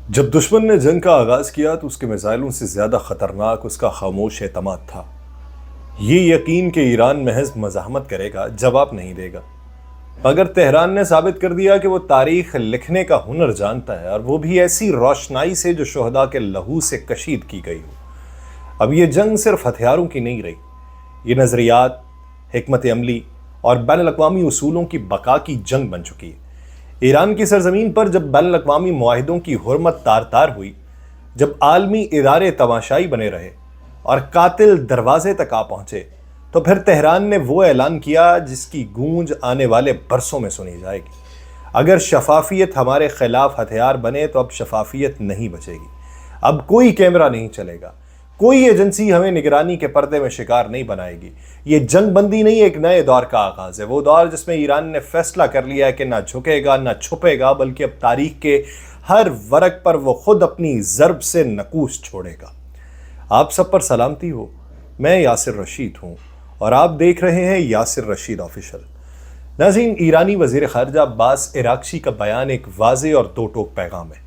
جب دشمن نے جنگ کا آغاز کیا تو اس کے میزائلوں سے زیادہ خطرناک اس کا خاموش اعتماد تھا۔ یہ یقین کہ ایران محض مزاحمت کرے گا، جواب نہیں دے گا، مگر تہران نے ثابت کر دیا کہ وہ تاریخ لکھنے کا ہنر جانتا ہے، اور وہ بھی ایسی روشنائی سے جو شہداء کے لہو سے کشید کی گئی ہو۔ اب یہ جنگ صرف ہتھیاروں کی نہیں رہی، یہ نظریات، حکمت عملی اور بین الاقوامی اصولوں کی بقا کی جنگ بن چکی ہے۔ ایران کی سرزمین پر جب بین الاقوامی معاہدوں کی حرمت تار تار ہوئی، جب عالمی ادارے تماشائی بنے رہے اور قاتل دروازے تک آ پہنچے، تو پھر تہران نے وہ اعلان کیا جس کی گونج آنے والے برسوں میں سنی جائے گی۔ اگر شفافیت ہمارے خلاف ہتھیار بنے تو اب شفافیت نہیں بچے گی، اب کوئی کیمرہ نہیں چلے گا، کوئی ایجنسی ہمیں نگرانی کے پردے میں شکار نہیں بنائے گی۔ یہ جنگ بندی نہیں، ایک نئے دور کا آغاز ہے، وہ دور جس میں ایران نے فیصلہ کر لیا ہے کہ نہ جھکے گا نہ چھپے گا، بلکہ اب تاریخ کے ہر ورق پر وہ خود اپنی ضرب سے نقوش چھوڑے گا۔ آپ سب پر سلامتی ہو، میں یاسر رشید ہوں اور آپ دیکھ رہے ہیں یاسر رشید آفیشل۔ ناظرین، ایرانی وزیر خارجہ عباس عراقچی کا بیان ایک واضح اور دو ٹوک پیغام ہے۔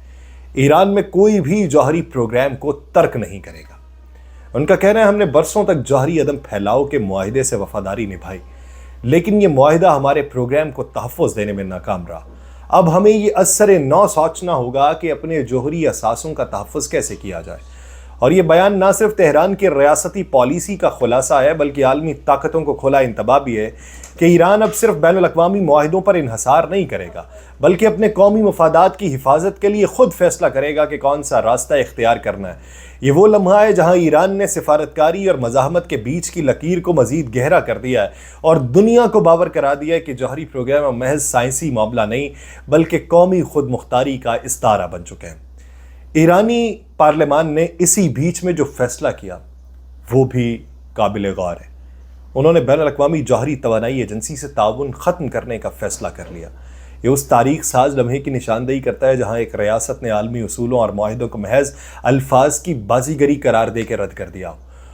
ایران میں کوئی بھی جوہری پروگرام کو ترک نہیں کرے گا۔ ان کا کہنا ہے ہم نے برسوں تک جوہری عدم پھیلاؤ کے معاہدے سے وفاداری نبھائی، لیکن یہ معاہدہ ہمارے پروگرام کو تحفظ دینے میں ناکام رہا۔ اب ہمیں یہ اثر نو سوچنا ہوگا کہ اپنے جوہری اثاثوں کا تحفظ کیسے کیا جائے۔ اور یہ بیان نہ صرف تہران کی ریاستی پالیسی کا خلاصہ ہے، بلکہ عالمی طاقتوں کو کھلا انتباہ بھی ہے کہ ایران اب صرف بین الاقوامی معاہدوں پر انحصار نہیں کرے گا، بلکہ اپنے قومی مفادات کی حفاظت کے لیے خود فیصلہ کرے گا کہ کون سا راستہ اختیار کرنا ہے۔ یہ وہ لمحہ ہے جہاں ایران نے سفارتکاری اور مزاحمت کے بیچ کی لکیر کو مزید گہرا کر دیا ہے اور دنیا کو باور کرا دیا ہے کہ جوہری پروگرام محض سائنسی معاملہ نہیں، بلکہ قومی خود مختاری کا استعارہ بن چکے ہیں۔ ایرانی پارلیمان نے اسی بیچ میں جو فیصلہ کیا وہ بھی قابل غور ہے۔ انہوں نے بین الاقوامی جوہری توانائی ایجنسی سے تعاون ختم کرنے کا فیصلہ کر لیا۔ یہ اس تاریخ ساز لمحے کی نشاندہی کرتا ہے جہاں ایک ریاست نے عالمی اصولوں اور معاہدوں کو محض الفاظ کی بازیگری قرار دے کے رد کر دیا،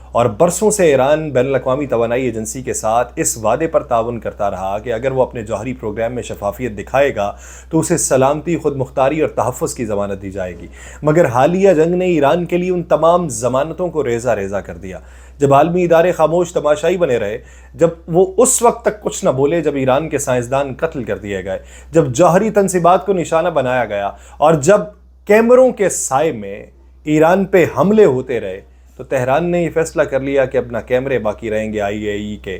اور برسوں سے ایران بین الاقوامی توانائی ایجنسی کے ساتھ اس وعدے پر تعاون کرتا رہا کہ اگر وہ اپنے جوہری پروگرام میں شفافیت دکھائے گا تو اسے سلامتی، خود مختاری اور تحفظ کی ضمانت دی جائے گی۔ مگر حالیہ جنگ نے ایران کے لیے ان تمام ضمانتوں کو ریزہ ریزہ کر دیا۔ جب عالمی ادارے خاموش تماشائی بنے رہے، جب وہ اس وقت تک کچھ نہ بولے جب ایران کے سائنسدان قتل کر دیے گئے، جب جوہری تنصیبات کو نشانہ بنایا گیا، اور جب کیمروں کے سائے میں ایران پہ حملے ہوتے رہے، تو تہران نے یہ فیصلہ کر لیا کہ اب نہ کیمرے باقی رہیں گے IAEA کے،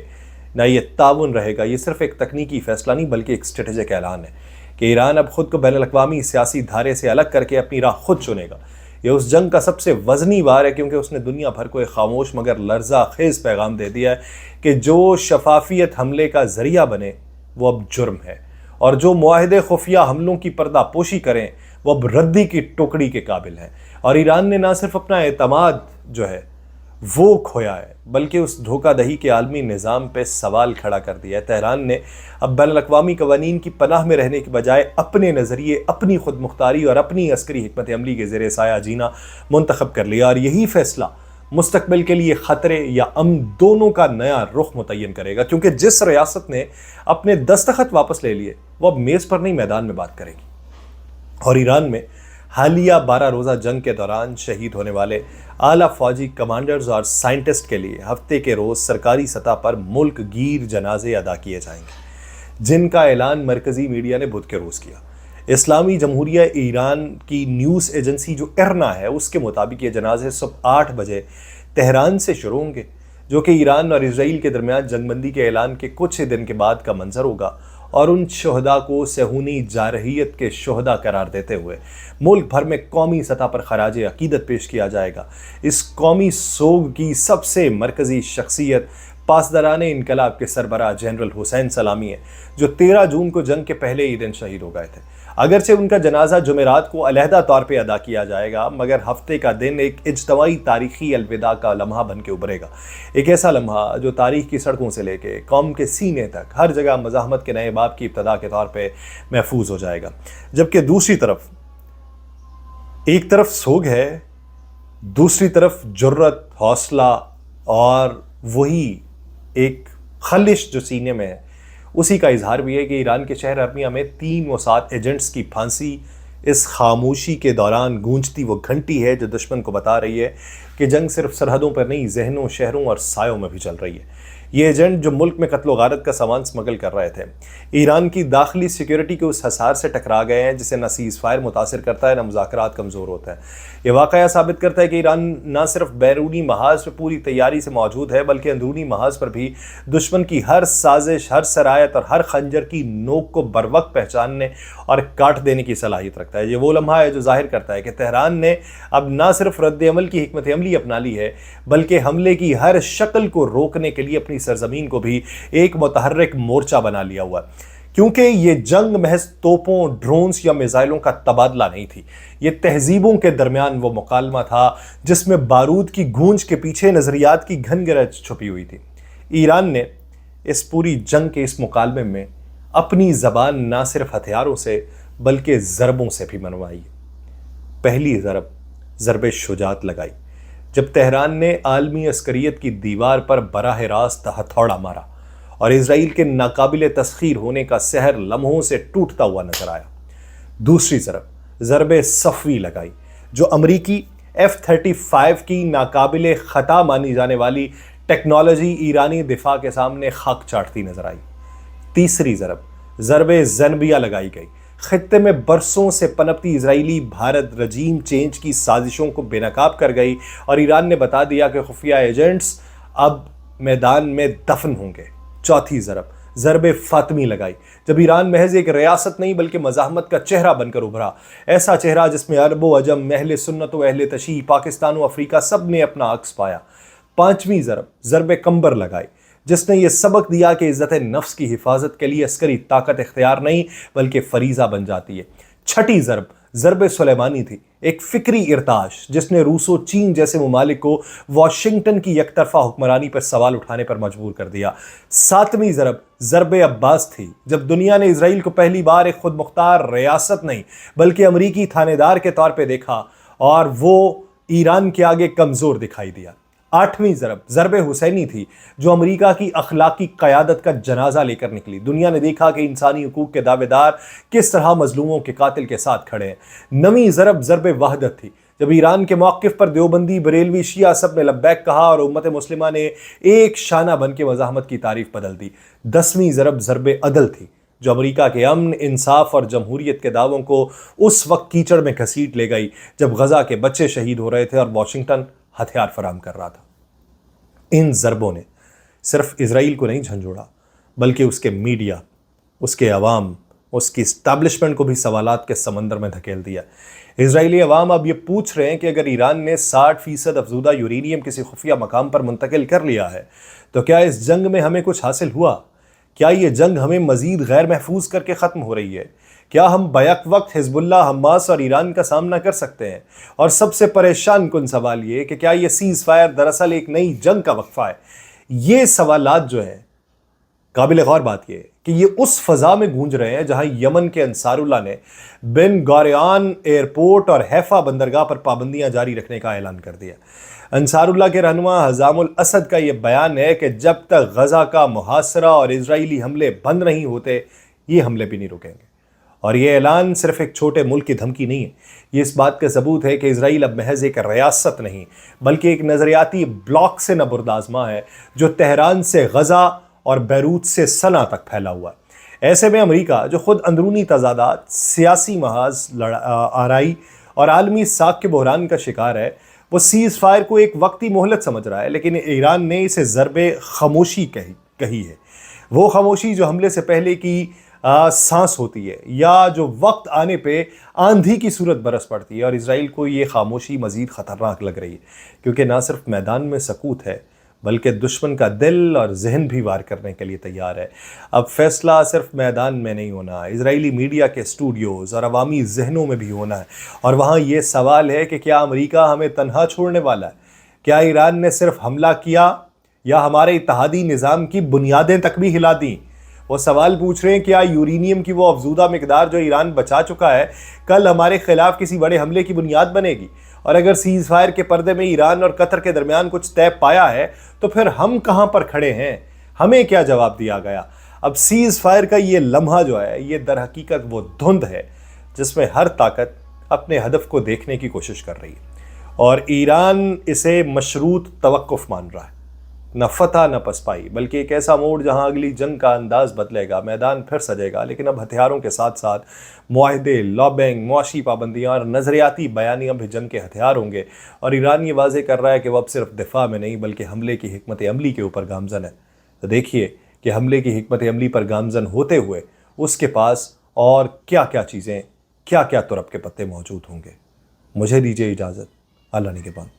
نہ یہ تعاون رہے گا۔ یہ صرف ایک تکنیکی فیصلہ نہیں بلکہ ایک اسٹریٹجک اعلان ہے کہ ایران اب خود کو بین الاقوامی سیاسی دھارے سے الگ کر کے اپنی راہ خود چنے گا۔ یہ اس جنگ کا سب سے وزنی وار ہے کیونکہ اس نے دنیا بھر کو ایک خاموش مگر لرزہ خیز پیغام دے دیا ہے کہ جو شفافیت حملے کا ذریعہ بنے وہ اب جرم ہے، اور جو معاہدے خفیہ حملوں کی پردہ پوشی کریں وہ اب ردی کی ٹوکڑی کے قابل ہیں۔ اور ایران نے نہ صرف اپنا اعتماد جو ہے وہ کھویا ہے، بلکہ اس دھوکہ دہی کے عالمی نظام پہ سوال کھڑا کر دیا ہے۔ تہران نے اب بین الاقوامی قوانین کی پناہ میں رہنے کے بجائے اپنے نظریے، اپنی خود مختاری اور اپنی عسکری حکمت عملی کے زیر سایہ جینا منتخب کر لیا، اور یہی فیصلہ مستقبل کے لیے خطرے یا امن دونوں کا نیا رخ متعین کرے گا، کیونکہ جس ریاست نے اپنے دستخط واپس لے لیے وہ اب میز پر نہیں میدان میں بات کرے گی۔ اور ایران میں حالیہ 12 روزہ جنگ کے دوران شہید ہونے والے اعلیٰ فوجی کمانڈرز اور سائنٹسٹ کے لیے ہفتے کے روز سرکاری سطح پر ملک گیر جنازے ادا کیے جائیں گے، جن کا اعلان مرکزی میڈیا نے بدھ کے روز کیا۔ اسلامی جمہوریہ ایران کی نیوز ایجنسی جو IRNA ہے، اس کے مطابق یہ جنازے صبح 8 بجے تہران سے شروع ہوں گے، جو کہ ایران اور اسرائیل کے درمیان جنگ بندی کے اعلان کے کچھ دن کے بعد کا منظر ہوگا، اور ان شہداء کو صہیونی جارحیت کے شہداء قرار دیتے ہوئے ملک بھر میں قومی سطح پر خراج عقیدت پیش کیا جائے گا۔ اس قومی سوگ کی سب سے مرکزی شخصیت پاسداران انقلاب کے سربراہ جنرل حسین سلامی ہے، جو 13 جون کو جنگ کے پہلے ہی دن شہید ہو گئے تھے۔ اگرچہ ان کا جنازہ جمعرات کو علیحدہ طور پہ ادا کیا جائے گا، مگر ہفتے کا دن ایک اجتماعی تاریخی الوداع کا لمحہ بن کے ابھرے گا، ایک ایسا لمحہ جو تاریخ کی سڑکوں سے لے کے قوم کے سینے تک ہر جگہ مزاحمت کے نئے باب کی ابتدا کے طور پہ محفوظ ہو جائے گا۔ جبکہ دوسری طرف ایک طرف سوگ ہے، دوسری طرف جرت، حوصلہ اور وہی ایک خلش جو سینے میں ہے، اسی کا اظہار بھی ہے کہ ایران کے شہر ارمیا میں 3 موساد ایجنٹس کی پھانسی اس خاموشی کے دوران گونجتی وہ گھنٹی ہے جو دشمن کو بتا رہی ہے کہ جنگ صرف سرحدوں پر نہیں، ذہنوں، شہروں اور سایوں میں بھی چل رہی ہے۔ یہ ایجنٹ جو ملک میں قتل و غارت کا سامان سمگل کر رہے تھے، ایران کی داخلی سیکیورٹی کے اس حصار سے ٹکرا گئے ہیں جسے نہ سیز فائر متاثر کرتا ہے، نہ مذاکرات کمزور ہوتا ہے۔ یہ واقعہ ثابت کرتا ہے کہ ایران نہ صرف بیرونی محاذ پر پوری تیاری سے موجود ہے، بلکہ اندرونی محاذ پر بھی دشمن کی ہر سازش، ہر سرایت اور ہر خنجر کی نوک کو بروقت پہچاننے اور کاٹ دینے کی صلاحیت رکھتا ہے۔ یہ وہ لمحہ ہے جو ظاہر کرتا ہے کہ تہران نے اب نہ صرف رد عمل کی حکمت عملی اپنا لی ہے، بلکہ حملے کی ہر شکل کو روکنے کے لیے اپنی سرزمین کو بھی ایک متحرک مورچہ بنا لیا ہوا ہے۔ کیونکہ یہ جنگ محض توپوں، ڈرونز یا میزائلوں کا تبادلہ نہیں تھی، یہ تہذیبوں کے درمیان وہ مکالمہ تھا جس میں بارود کی گونج کے پیچھے نظریات کی گھن گرج چھپی ہوئی تھی۔ ایران نے اس پوری جنگ کے اس مکالمے میں اپنی زبان نہ صرف ہتھیاروں سے بلکہ ضربوں سے بھی منوائی۔ پہلی ضرب شجاعت لگائی جب تہران نے عالمی عسکریت کی دیوار پر براہ راست ہتھوڑا مارا اور اسرائیل کے ناقابل تسخیر ہونے کا سحر لمحوں سے ٹوٹتا ہوا نظر آیا۔ دوسری ضرب صفوی لگائی جو امریکی F-35 کی ناقابل خطا مانی جانے والی ٹیکنالوجی ایرانی دفاع کے سامنے خاک چاٹتی نظر آئی۔ تیسری ضرب زنبیہ لگائی گئی، خطے میں برسوں سے پنپتی اسرائیلی بھارت رجیم چینج کی سازشوں کو بے نقاب کر گئی اور ایران نے بتا دیا کہ خفیہ ایجنٹس اب میدان میں دفن ہوں گے۔ چوتھی ضرب فاطمی لگائی جب ایران محض ایک ریاست نہیں بلکہ مزاحمت کا چہرہ بن کر ابھرا، ایسا چہرہ جس میں عرب و عجم، اہل سنت و اہل تشیع، پاکستان و افریقہ سب نے اپنا عکس پایا۔ پانچویں ضرب کمبر لگائی جس نے یہ سبق دیا کہ عزت نفس کی حفاظت کے لیے عسکری طاقت اختیار نہیں بلکہ فریضہ بن جاتی ہے۔ چھٹی ضرب سلیمانی تھی، ایک فکری ارتعاش جس نے روس و چین جیسے ممالک کو واشنگٹن کی یک طرفہ حکمرانی پر سوال اٹھانے پر مجبور کر دیا۔ ساتویں ضرب عباس تھی جب دنیا نے اسرائیل کو پہلی بار ایک خود مختار ریاست نہیں بلکہ امریکی تھانے دار کے طور پہ دیکھا اور وہ ایران کے آگے کمزور دکھائی دیا۔ آٹھویں ضرب حسینی تھی جو امریکہ کی اخلاقی قیادت کا جنازہ لے کر نکلی۔ دنیا نے دیکھا کہ انسانی حقوق کے دعوے دار کس طرح مظلوموں کے قاتل کے ساتھ کھڑے ہیں۔ نویں ضرب وحدت تھی جب ایران کے موقف پر دیوبندی، بریلوی، شیعہ سب نے لبیک کہا اور امت مسلمہ نے ایک شانہ بن کے مزاحمت کی تعریف بدل دی۔ 10ویں ضرب عدل تھی جو امریکہ کے امن، انصاف اور جمہوریت کے دعووں کو اس وقت کیچڑ میں گھسیٹ لے گئی جب غزہ کے بچے شہید ہو رہے تھے اور واشنگٹن ہتھیار فراہم کر رہا تھا۔ ان ضربوں نے صرف اسرائیل کو نہیں جھنجھوڑا بلکہ اس کے میڈیا، اس کے عوام، اس کی اسٹیبلشمنٹ کو بھی سوالات کے سمندر میں دھکیل دیا۔ اسرائیلی عوام اب یہ پوچھ رہے ہیں کہ اگر ایران نے 60% افزودہ یورینیم کسی خفیہ مقام پر منتقل کر لیا ہے تو کیا اس جنگ میں ہمیں کچھ حاصل ہوا؟ کیا یہ جنگ ہمیں مزید غیر محفوظ کر کے ختم ہو رہی ہے؟ کیا ہم بیک وقت حزب اللہ، حماس اور ایران کا سامنا کر سکتے ہیں؟ اور سب سے پریشان کن سوال یہ کہ کیا یہ سیز فائر دراصل ایک نئی جنگ کا وقفہ ہے؟ یہ سوالات جو ہیں، قابل غور بات یہ ہے کہ یہ اس فضا میں گونج رہے ہیں جہاں یمن کے انصار اللہ نے بن گوریان ایئرپورٹ اور حیفا بندرگاہ پر پابندیاں جاری رکھنے کا اعلان کر دیا۔ انصار اللہ کے رہنما حزام الاسد کا یہ بیان ہے کہ جب تک غزہ کا محاصرہ اور اسرائیلی حملے بند نہیں ہوتے، یہ حملے بھی نہیں رکیں گے۔ اور یہ اعلان صرف ایک چھوٹے ملک کی دھمکی نہیں ہے، یہ اس بات کا ثبوت ہے کہ اسرائیل اب محض ایک ریاست نہیں بلکہ ایک نظریاتی بلاک سے نبرد آزما ہے جو تہران سے غزہ اور بیروت سے صنعا تک پھیلا ہوا ہے۔ ایسے میں امریکہ جو خود اندرونی تضادات، سیاسی محاذ، آرائی اور عالمی ساکھ کے بحران کا شکار ہے، وہ سیز فائر کو ایک وقتی مہلت سمجھ رہا ہے، لیکن ایران نے اسے ضرب خاموشی کہی ہے۔ وہ خاموشی جو حملے سے پہلے کی سانس ہوتی ہے یا جو وقت آنے پہ آندھی کی صورت برس پڑتی ہے، اور اسرائیل کو یہ خاموشی مزید خطرناک لگ رہی ہے کیونکہ نہ صرف میدان میں سکوت ہے بلکہ دشمن کا دل اور ذہن بھی وار کرنے کے لیے تیار ہے۔ اب فیصلہ صرف میدان میں نہیں ہونا، اسرائیلی میڈیا کے اسٹوڈیوز اور عوامی ذہنوں میں بھی ہونا ہے، اور وہاں یہ سوال ہے کہ کیا امریکہ ہمیں تنہا چھوڑنے والا ہے؟ کیا ایران نے صرف حملہ کیا یا ہمارے اتحادی نظام کی بنیادیں تک بھی ہلا دیں؟ وہ سوال پوچھ رہے ہیں کیا یورینیم کی وہ افزودہ مقدار جو ایران بچا چکا ہے کل ہمارے خلاف کسی بڑے حملے کی بنیاد بنے گی؟ اور اگر سیز فائر کے پردے میں ایران اور قطر کے درمیان کچھ طے پایا ہے تو پھر ہم کہاں پر کھڑے ہیں؟ ہمیں کیا جواب دیا گیا؟ اب سیز فائر کا یہ لمحہ جو ہے، یہ در حقیقت وہ دھند ہے جس میں ہر طاقت اپنے ہدف کو دیکھنے کی کوشش کر رہی ہے، اور ایران اسے مشروط توقف مان رہا ہے۔ نہ فتح نہ پسپائی، بلکہ ایک ایسا موڑ جہاں اگلی جنگ کا انداز بدلے گا، میدان پھر سجے گا، لیکن اب ہتھیاروں کے ساتھ ساتھ معاہدے، لابنگ، معاشی پابندیاں اور نظریاتی بیانیاں بھی جنگ کے ہتھیار ہوں گے۔ اور ایران یہ واضح کر رہا ہے کہ وہ اب صرف دفاع میں نہیں بلکہ حملے کی حکمت عملی کے اوپر گامزن ہے۔ تو دیکھیے کہ حملے کی حکمت عملی پر گامزن ہوتے ہوئے اس کے پاس اور کیا کیا چیزیں، کیا کیا ترپ کے پتے موجود ہوں گے۔ مجھے دیجیے اجازت، اللہ نگہبان۔